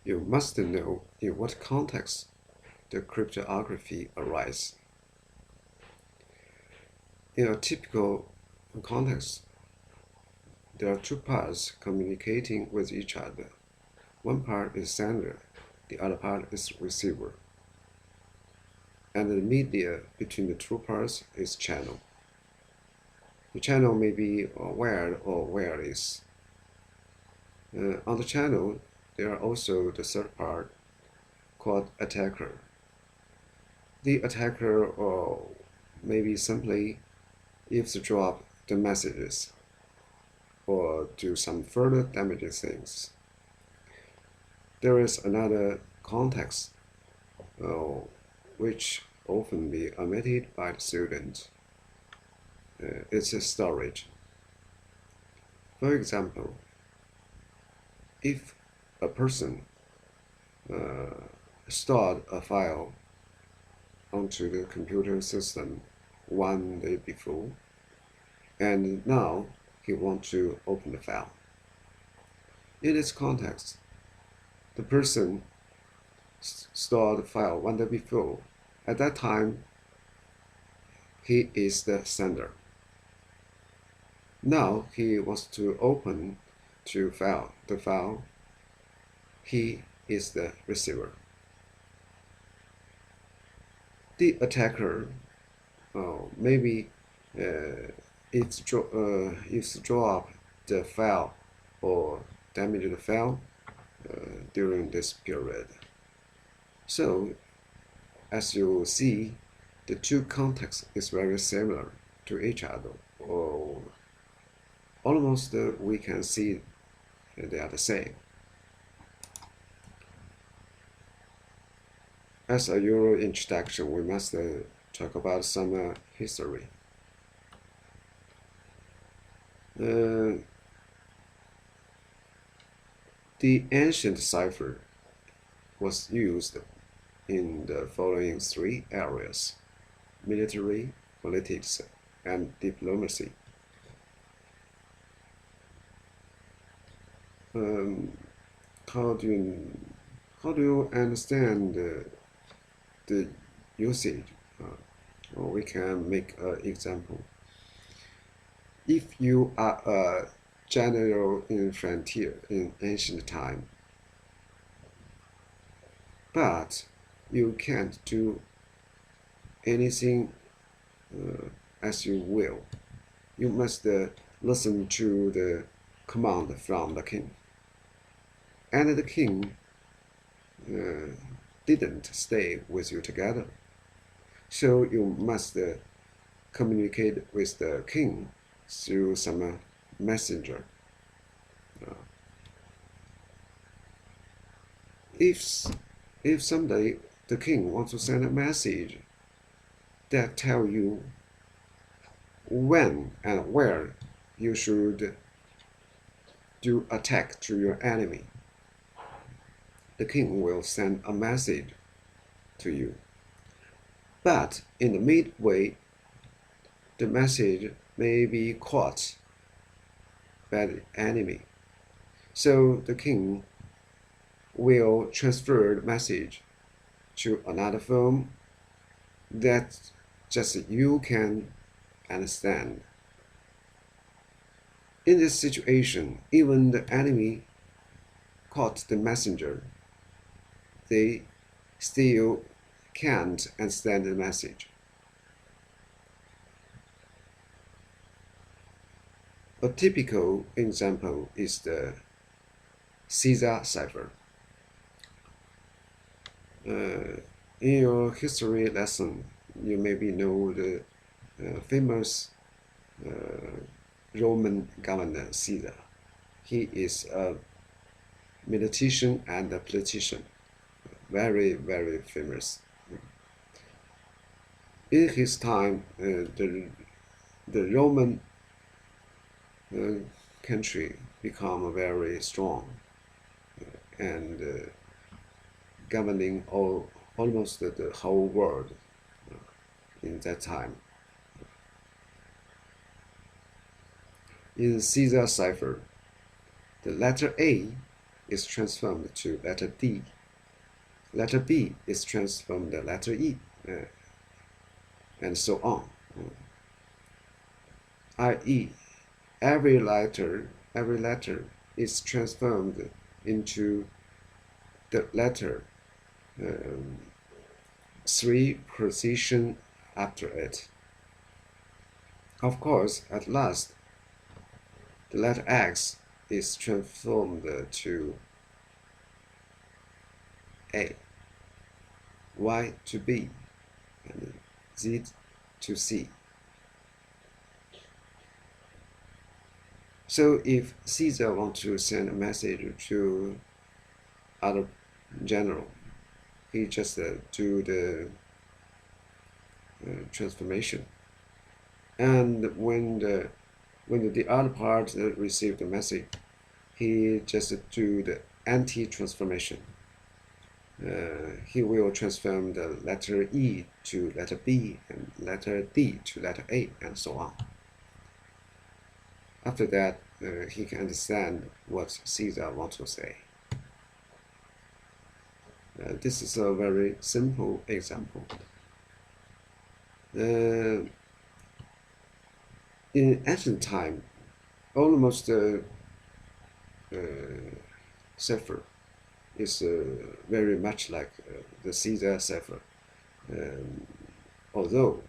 You must know in what context the cryptography arises. In a typical context, there are two parts communicating with each other. One part is sender, the other part is receiver. And the media between the two parts is channel. The channel may be wired or wireless. On the channel, there are also the third part called attacker. The attacker maybe simply eavesdrop the messages or do some further damaging things. There is another context which often be omitted by the student. It's a storage. For example, if a person stored a file onto the computer system one day before, and now he wants to open the file. In this context, the person stored the file one day before. At that time, he is the sender. Now he wants to open the file. He is the receiver. The attacker maybe eavesdrop the file or damage the file during this period. So, as you see, the two contexts is very similar to each other. Almost we can see they are the same. As a Euro introduction, we must talk about some history. The ancient cipher was used in the following three areas: military, politics, and diplomacy. How do you understand the usage? We can make an example. If you are a general in frontier in ancient time, but you can't do anything as you will, you must listen to the command from the king. And the king didn't stay with you together. So you must communicate with the king through some messenger. If someday the king wants to send a message that tell you when and where you should do attack to your enemy, the king will send a message to you. But in the midway, the message may be caught by the enemy. So the king will transfer the message to another phone that just you can understand. In this situation, even the enemy caught the messenger, they still can't understand the message. A typical example is the Caesar cipher. In your history lesson, you maybe know the famous Roman governor Caesar. He is a mathematician and a politician, very, very famous. In his time, the Roman country became very strong and governing almost the whole world in that time. In Caesar cipher, the letter A is transformed to letter D. Letter B is transformed to letter E, and so on. I.e., every letter is transformed into the letter 3 position after it. Of course, at last, the letter X is transformed to A, Y to B, and Z to C. So if Caesar wants to send a message to other general, he just do the transformation. And when the other part receive the message, he just do the anti-transformation. He will transform the letter E to letter B and letter D to letter A, and so on. After that, he can understand what Caesar wants to say. This is a very simple example. In ancient time, almost cipher is very much like the Caesar cipher, although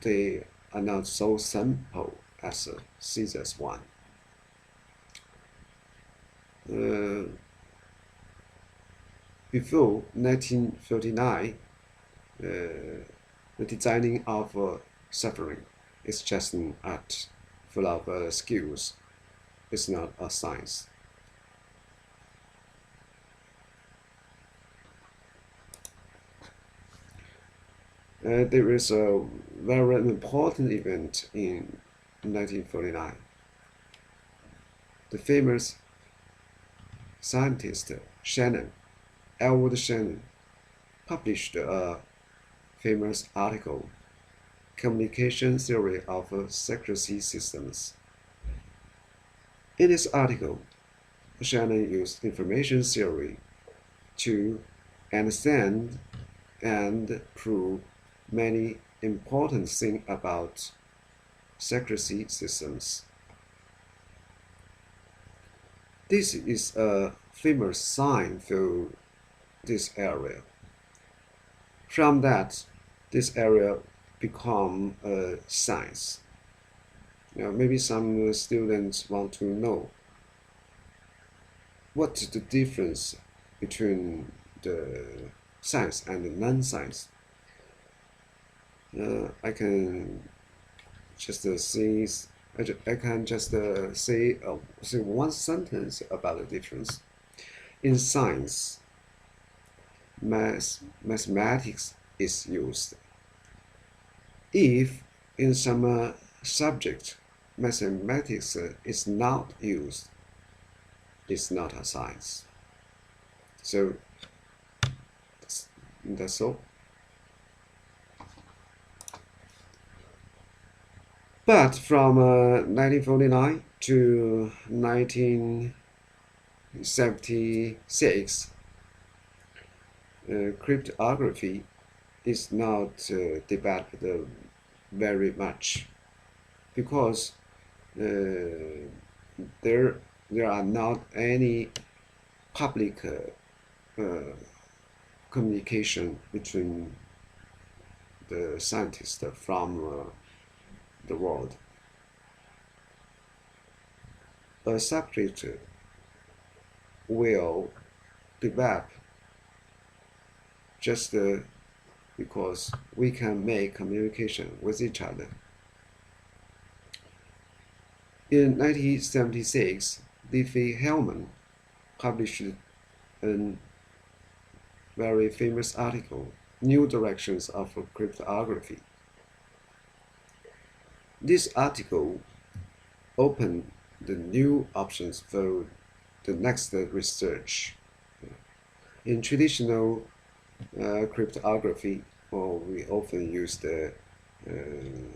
they are not so simple as Caesar's one. Before 1939, the designing of ciphering is just an art full of skills. It's not a science. There is a very important event in 1949. The famous scientist Edward Shannon, published a famous article, Communication Theory of Secrecy Systems. In this article, Shannon used information theory to understand and prove many important things about secrecy systems. This is a famous sign for this area. From that, this area become a science. Maybe some students want to know what's the difference between the science and the non-science. I can just say one sentence about the difference. In science, mathematics is used. If in some subject mathematics is not used, it's not a science. So that's all. But from 1949 to 1976, cryptography is not developed very much because there are not any public communication between the scientists from the world. A subject will develop just because we can make communication with each other. In 1976, Diffie-Hellman published a very famous article, New Directions of Cryptography. This article opened the new options for the next research. In traditional cryptography, we often use the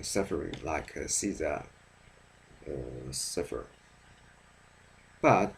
ciphering like Caesar cipher. But